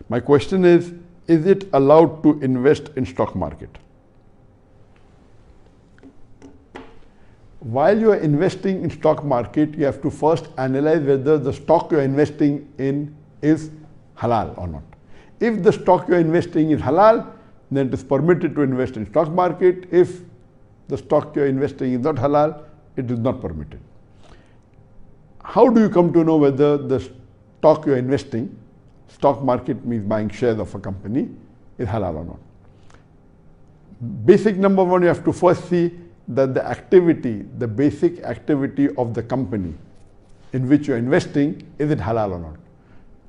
My question is it allowed to invest in stock market? While you are investing in stock market, you have to first analyze whether the stock you are investing in is halal or not. If the stock you are investing is halal, then it is permitted to invest in stock market. If the stock you are investing is not halal, it is not permitted. How do you come to know whether the stock you are investing, stock market means buying shares of a company, is halal or not? Basic number one, you have to first see that the activity, the basic activity of the company in which you are investing, is it halal or not?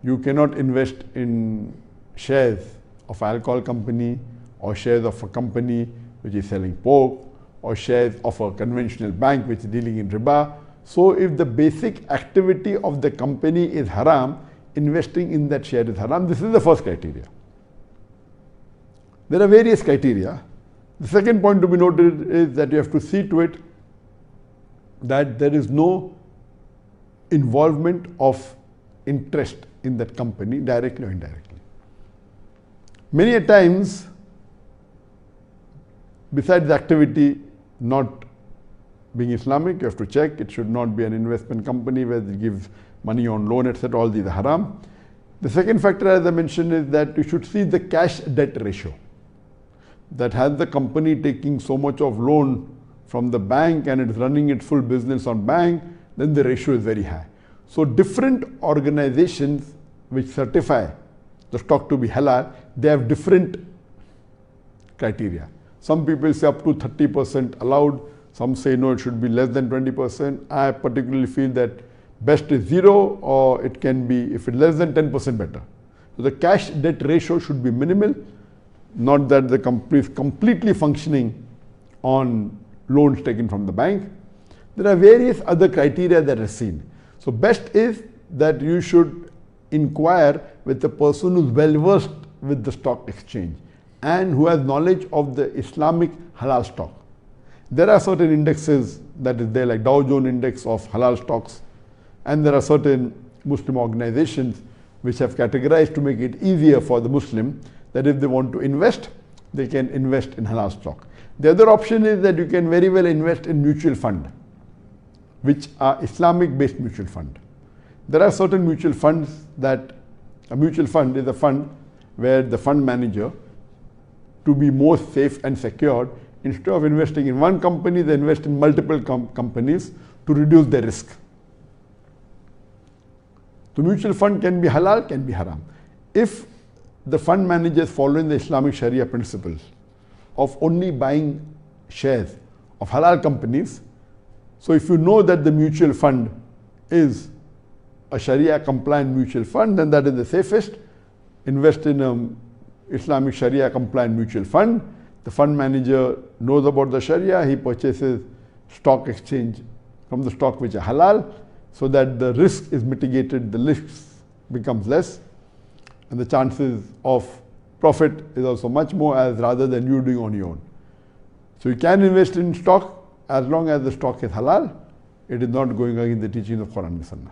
You cannot invest in shares of an alcohol company or shares of a company which is selling pork or shares of a conventional bank which is dealing in riba. So if the basic activity of the company is haram, investing in that share is haram. This is the first criteria. There are various criteria. The second point to be noted is that you have to see to it that there is no involvement of interest in that company, directly or indirectly. Many a times, besides the activity not being Islamic, you have to check it should not be an investment company where they give money on loan, etc. All these are haram. The second factor, as I mentioned, is that you should see the cash debt ratio. That has the company taking so much of loan from the bank and it is running its full business on bank, then the ratio is very high. So different organizations which certify the stock to be halal, they have different criteria. Some people say up to 30% allowed, some say no, it should be less than 20%. I particularly feel that best is 0, or it can be, if it's less than 10%, better. So the cash debt ratio should be minimal, not that the company is completely functioning on loans taken from the bank. There are various other criteria that are seen. So best is that you should inquire with the person who is well versed with the stock exchange and who has knowledge of the Islamic halal stock. There are certain indexes that is there, like Dow Jones Index of halal stocks, and there are certain Muslim organizations which have categorized to make it easier for the Muslim that if they want to invest, they can invest in halal stock. The other option is that you can very well invest in mutual fund, which are Islamic based mutual fund. There are certain mutual funds that, a mutual fund is a fund where the fund manager, to be more safe and secured, instead of investing in one company, they invest in multiple companies to reduce their risk. The mutual fund can be halal, can be haram. If the fund manager is following the Islamic Sharia principles of only buying shares of halal companies, so if you know that the mutual fund is a Sharia compliant mutual fund, then that is the safest. Invest in an Islamic Sharia compliant mutual fund. The fund manager knows about the Sharia, he purchases stock exchange from the stock which are halal, so that the risk is mitigated, the risk becomes less, and the chances of profit is also much more, as rather than you doing on your own. So you can invest in stock as long as the stock is halal. It is not going against the teachings of Quran and Sunnah.